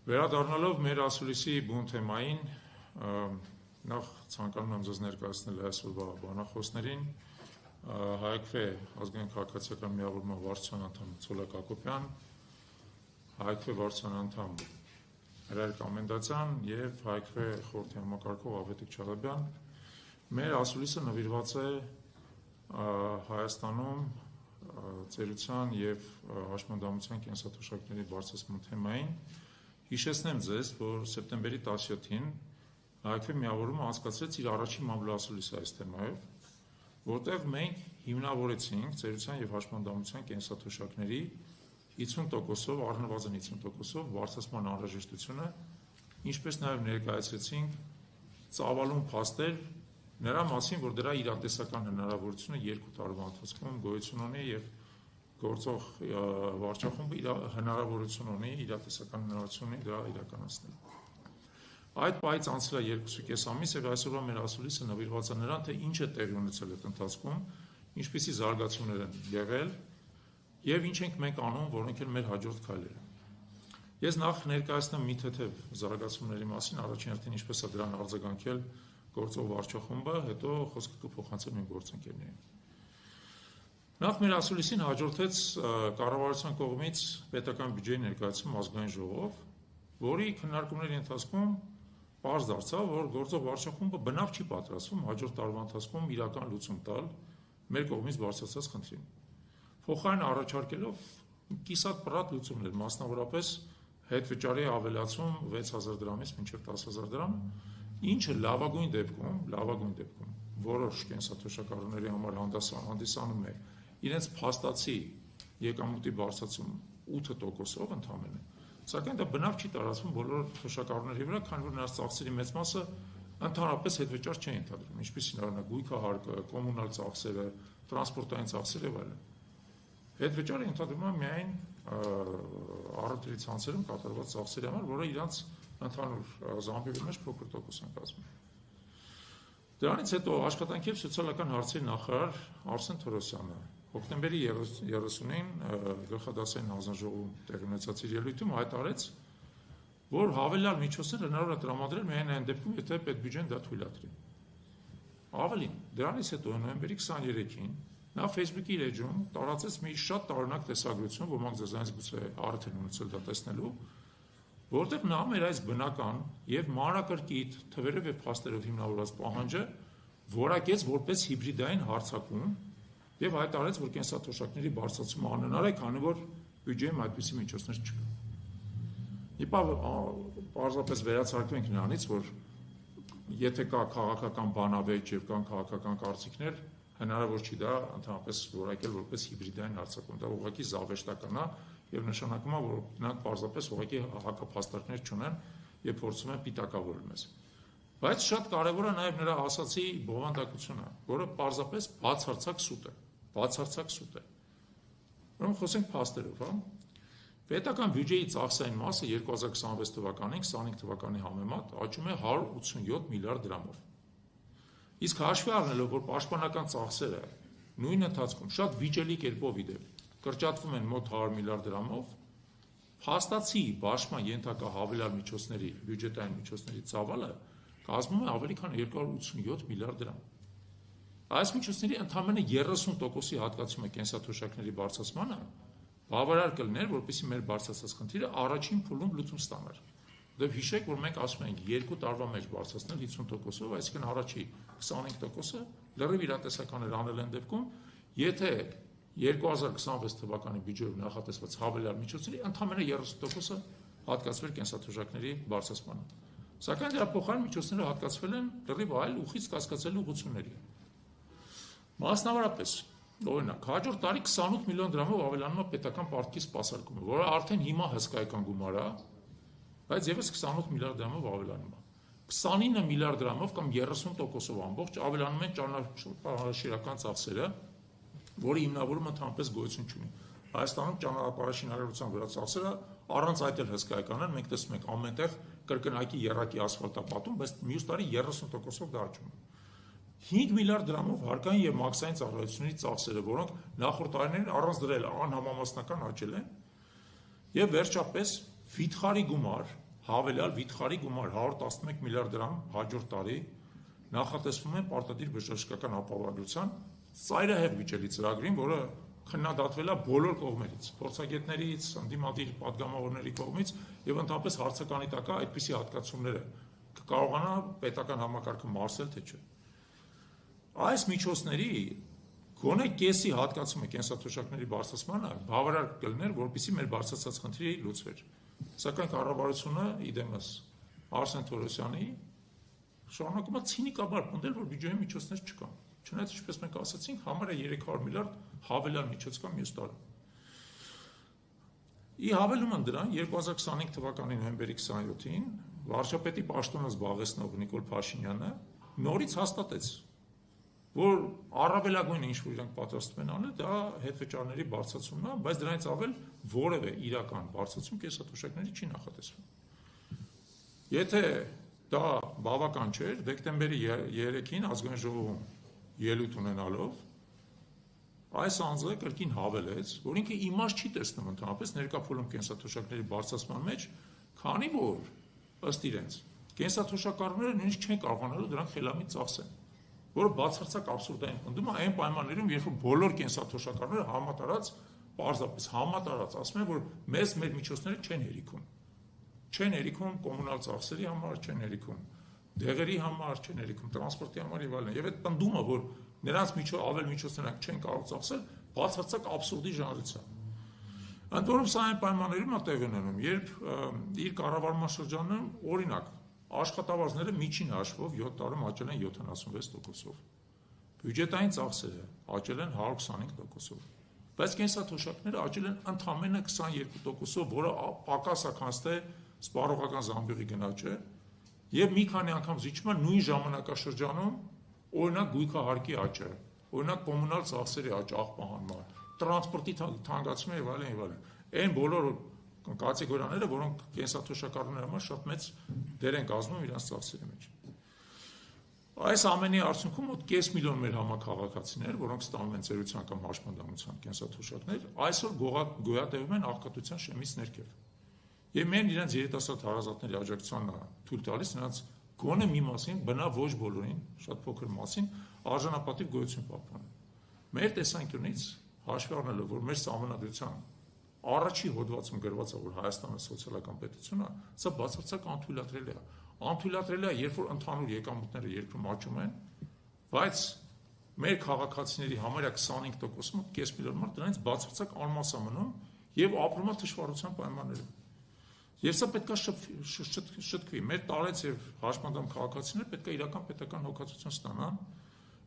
Վերադառնալով մեր ասուլիսի բուն թեմային, նախ ցանկանում եմ ձեզ ներկայացնել այսօրվա բանախոսներին, Հայքվե ազգային քաղաքացիական միավորման վարչության անդամ Ցոլակ Հակոբյան, Հայքվե վարչության անդամ Հրայր Կամենդացյան և Հայքվե խորհրդի համակարգող Ավետիք Չալաբյան։ Մեր ասուլիսը նվիրված է Հայաստանում ծերության և հաշմանդամության կենսաթոշակների բարձրացման թեմային։ Հիշեցնեմ ձեզ, որ սեպտեմբերի 17-ին Հայքվե միավորումը անցկացրեց իր առաջին մամլոասուլիսը այս թեմայով, որտեղ մենք հիմնավորեցինք ծերության և հաշմանդամության կենսաթոշակների 50%-ով, առնվազն 50%-ով բարձրացման անհրաժեշտությունը, ինչպես նաև ներկայացրեցինք ծավալուն փաստեր նրա մասին, որ դրա իրատեսական հնարավորությունը 2 տարվա ընթացքում գոյություն ունի և գործող վարչախումբը հնարավորություն ունի, իրատեսական հնարավորություն ունի դրա իրականացնել։ Այդ պահից անցել է 2.5 ամիս և այսօրվա մեր ասուլիսը նվիրված է նրան, թե ինչ է տեղի ունեցել այդ ընթացքում, ինչպիսի զարգացումներ են եղել և ինչ ենք մենք անում, որոնք են մեր հաջորդ քայլերը։ Ես նախ ներկայացնեմ մի թեթև զարգացումների մասին, առաջին հերթին ինչպես է դրան արձագանքել գործող վարչախումբը, հետո խոսքը կփոխանցեմ իմ գործընկերներին։ Նախ մեր ասուլիսին հաջորդեց կառավարության կողմից պետական բյուջեի ներկայացում ազգային ժողով, որի քննարկումների ընթացքում պարզ դարձավ, որ գործող վարչախումբը բնավ չի պատրաստվում հաջորդ տարվա ընթացքում իրական լուծում տալ մեր կողմից բարձրացած խնդրին։ Փոխարենը առաջարկելով կիսատ պռատ լուծումներ, մասնավորապես հետվճարի ավելացում 6000 դրամից մինչև 10000 դրամ, ինչը լավագույն դեպքում որոշ կենսաթոշակառուների համար հանդիսանում է իրենց փաստացի եկամուտի բարձրացում 8%-ով ընդամենը, սակայն դա բնավ չի տարածվում բոլոր թոշակառուների վրա, քանի որ նրանց ծախսերի մեծ մասը ընդհանրապես հետվճար չեն ենթադրում, ինչպիսին օրինակ գույքահարկը, կոմունալ ծախսերը, տրանսպորտային ծախսերը եւ այլն։ Հետվճարը ենթադրվում է միայն առևտրի ցանցերում կատարված ծախսերի համար, որը իրանց ընդհանուր զամբյուղի մեջ փոքր տոկոս են կազմում։ Դրանից հետո աշխատանքի և սոցիալական հարցերի նախարար Արսեն Թորոսյանը հոկտեմբերի 30-ին գլխադասային հանձնաժողովում տեղի ունեցած իր ելույթում հայտարարեց, որ հավելյալ միջոցներ հնարավոր է տրամադրել միայն այն դեպքում, եթե պետբյուջեն դա թույլատրի։ Ավելին, դրանից հետո նոյեմբերի 23-ին նա Facebook-ի իր էջում տարածեց մի շատ տարօրինակ տեսագրություն, ոմանք ձեզանից գուցե առիթ են ունեցել դա տեսնելու, որտեղ նա մեր այս բնական և մանրակրկիտ թվերով և փաստերով հիմնավորված պահանջը որակեց որպես հիբրիդային հարձակում և հայտարարեց, որ կենսաթոշակների բարձրացումը անհնար է, քանի որ բյուջեում այդպիսի միջոցներ չկա։ Իպա պարզապես վերացարկվենք նրանից, որ եթե կա քաղաքական բանավեճ և կան քաղաքական կարծիքներ, հնարավոր չի դա ընդհանրապես որակել որպես հիբրիդային հարձակում, դա ուղղակի զավեշտական է և նշանակում է, որ նրանք պարզապես ուղղակի հակափաստարկներ չունեն և փորձում են պիտակավորել մեզ։ Բայց շատ կարևոր է նաև նրա ասացի բովանդակությունը, որը պարզապես բացարձակ սուտ է։ Ուրեմն խոսենք փաստերով, պետական բյուջեի ծախսային մասը 2026 թվականին 25 թվականի համեմատ աճում է 187 միլիարդ դրամով։ Իսկ հաշվի առնելով, որ պաշտպանական ծախսերը նույն ընթացքում շատ վիճելի կերպով կրճատվում են մոտ 100 միլիարդ դրամով, փաստացի բաշխման ենթակա հավելյալ միջոցների, բյուջետային միջոցների ծավալը կազմում է ավելի քան 287 միլիարդ դրամ։ Այս միջոցների ընդամենը 30%-ի հատկացումը կենսաթոշակների բարձրացմանը բավարար կլիներ, որպեսզի մեր բարձրացած խնդիրը առաջին փուլում լուծում ստանար։ Դեռ հիշեք, որ մենք ասում ենք 2 տարվա մեջ բարձրացնել 50%-ով, այսինքն առաջի 25%-ը լրիվ իրատեսական էր անել այն դեպքում, եթե 2026 թվականի բյուջեով նախատեսված հավելյալ միջոցների ընդամենը 30%-ը հատկացվել կենսաթոշակների բարձրացմանը։ Սակայն դրա փոխարեն միջոցները հատկացվել են լրիվ այլ ուղիղ կասկածելի ուղղությունների։ Մասնավորապես, օրինակ, հաջորդ տարի 28 միլիոն դրամով ավելանում է պետական պարտքի սպասարկումը, որը արդեն հիմա հսկայական գումար է, բայց ևս 28 միլիարդ դրամով ավելանում է։ 29 միլիարդ դրամով կամ 30%-ով ամբողջ ավելանում են ճանապարհաշինարարական ծախսերը, որը հիմնավորում ընդհանրապես գոյություն չունի։ Հայաստանում ճանապարհաշինարարության վրա ծախսերը առանց այդ էլ հսկայական են, մենք տեսնում ենք ամենտեղ կրկնակի եռակի ասֆալտապատում, բայց մյուս տարի 30%-ով դա աճում է։ 5 միլիարդ դրամով հարկային և մաքսային ծառայությունների ծախսերը, որոնք նախորդ տարիներին առանց դրա անհամամասնական աճել են, եւ վերջապես վիթխարի գումար հավելյալ վիթխարի գումար 111 միլիարդ դրամ հաջորդ տարի նախատեսվում է պարտադիր բժշկական ապահովագրության ծայրահեղ վիճելի ծրագրին, որը քննադատվել է բոլոր կողմերից, փորձագետներից, ընդդիմադիր падգամավորների կողմից եւ ընդհանրապես հարցականի տակ է այդպիսի հատկացումները կկարողանա պետական համակարգը մարսել թե չէ։ Այս միջոցների գոնե կեսի հատկացումը կենսաթոշակների բարձրացմանը բավարար կլիներ, որպեսզի մեր բարձրացած խնդիրը լուծվեր։ Սակայն կառավարությունը իդեմս Արսեն Թորոսյանի շարունակում է ցինիկաբար պնդել, որ բյուջեի միջոցներ չկան։ Չնայած, ինչպես մենք ասացինք, համարը 300 միլիարդ հավելյալ միջոց կա մյուս տարի։ Ի հավելում են դրան 2025 թվականի նոյեմբերի 27-ին վարչապետի պաշտոնը զբաղեցնող Նիկոլ Փաշինյանը նորից հաստատեց, որ առավելագույնը ինչ որ իրանք պատրաստում են անել, դա հետվճարների բարձրացումն է, բայց դրանից ավել որևէ իրական բարձրացում կենսաթոշակների չի նախատեսվում։ Եթե դա բավական չէր, դեկտեմբերի 3-ին ազգային ժողովում ելույթ ունենալով այս անձը կրկին հավելեց, որ ինքը իմաստ չի տեսնում ընդհանրապես ներկա փուլում կենսաթոշակների բարձրացման մեջ, քանի որ ըստ իրենց կենսաթոշակառուները նույնիսկ չեն կարողանալու դրանք խելամիտ ծախսեն, որը բացարձակ աբսուրդային պնդում է այն պայմաններում, երբ որ բոլոր կենսաթոշակառուները համատարած, պարզապես համատարած ասում են, որ մեզ մեր միջոցները չեն հերիքում։ Չեն հերիքում կոմունալ ծախսերի համար, չեն հերիքում դեղերի համար, չեն հերիքում տրանսպորտի համար եւ այլն։ Եվ այդ պնդումը, որ նրանց ավել միջոցներ չեն կարող ծախսել, բացարձակ աբսուրդի ժանրից է։ Ընդ որում սա այն պայմաններում է տեղի ունենում, երբ իր կառավարման շրջանում, օրինակ, աշխատավարձները միջին հաշվով 7 տարում աճել են 76%-ով։ Բյուջետային ծախսերը աճել են 125%-ով։ Բայց կենսաթոշակները աճել են ընդամենը 22%-ով, որը պակաս է, քան թե սպառողական զամբյուղի գնաճը, եւ մի քանի անգամ զիջում է նույն ժամանակաշրջանում, օրինակ գույքահարկի աճը, օրինակ կոմունալ ծախսերի աճ, աղբահանման, տրանսպորտի թանկացումը եւ այլն եւ այլն։ Այն բոլոր կատեգորիաները, որոնք կենսաթոշակառուների համար շատ մեծ դեր են կազմում իրենց ծախսերի մեջ։ Այս ամենի արդյունքում մոտ կես միլիոն մեր համակարգացիներ, որոնք ստանում են ծերության կամ հաշմանդամության կենսաթոշակներ, այսօր գոյատևում են աղքատության շեմից ներքև։ Եվ մենք իրենց երիտասարդ հարազատների աջակցությանն թույլ տալիս նրանց գոնե մի մասին, բնավ ոչ բոլորին, շատ փոքր մասին, արժանապատիվ գոյություն պահպանել։ Մեր տեսանկյունից հաշվի առնելով, որ մեր սահմանադրության առաջի հոդվածում գրված է, որ Հայաստանը սոցիալական պետություն է, սա բացարձակ անթույլատրելի է։ Անթույլատրելի է, երբ որ ընդհանուր եկամուտները երկրում աճում են, բայց մեր քաղաքացիների համարյա 25%-ը մոտ կես միլիոն մարդ դրանից բացարձակ անմասա մնում եւ ապրում է թշվառության պայմաններում։ Եվ սա պետք է շտկվի։ Մեր տարեց եւ հաշմանդամ քաղաքացիները պետք է իրական պետական հոգացություն ստանան,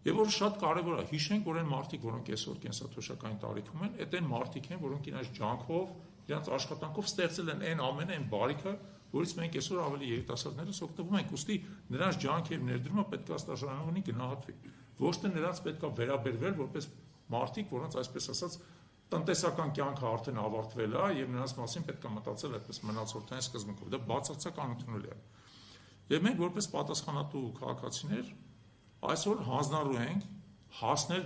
եւ որ շատ կարեւոր է հիշենք, որ այն մարդիկ, որոնք այսօր կենսաթոշակային տարիքում են, այդ այն մարդիկ են, որոնք իրենց ջանքով, իրենց աշխատանքով ստեղծել են այն ամենը, այն բարիքը, որից մենք այսօր ավելի երիտասարդներս օգտվում ենք, ուստի նրանց ջանք եւ ներդրումը պետք է աստաժանովնի գնահատվի։ Ոչ թե նրանց պետք է վերաբերվել որպես մարդիկ, որոնց այսպես ասած տնտեսական կյանքը արդեն ավարտվել է եւ նրանց մասին պետք է մտածել այդպես մնացորդային սկզբունքով։ Դա բացարձակ անընդունելի է։ Եվ մենք որպես պատասխանատու քաղաքացիներ այսօր հանձնառու ենք հասնել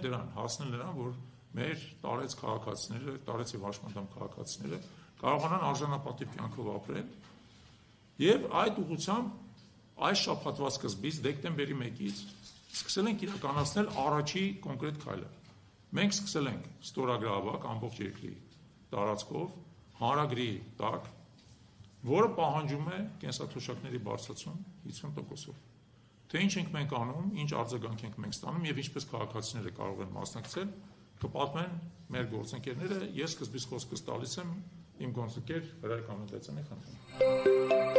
նրան, որ մեր տարեց քաղաքացիները, տարեց եւ հաշմանդամ քաղաքացիները կարողանան արժանապատիվ կյանքով ապրել եւ այդ ուղղությամբ այս շաբաթվա սկզբից դեկտեմբերի 1-ից սկսել ենք իրականացնել առաջի կոնկրետ քայլը։ Մենք սկսել ենք ստորագրավակ ամբողջ երկրի տարածքով հանրագրի տակ, որը պահանջում է կենսաթոշակների բարձրացում 50%-ով։ Թե ինչ ենք մենք անում, ինչ արձագանք ենք մենք ստանում եւ ինչպես քաղաքացիները կարող են մասնակցել, կպատմեն մեր գործընկերները։ Ես սկզբից խոսքս տալիս եմ իմ գործընկեր Հրայր Կամենտացյանի խնդրեմ։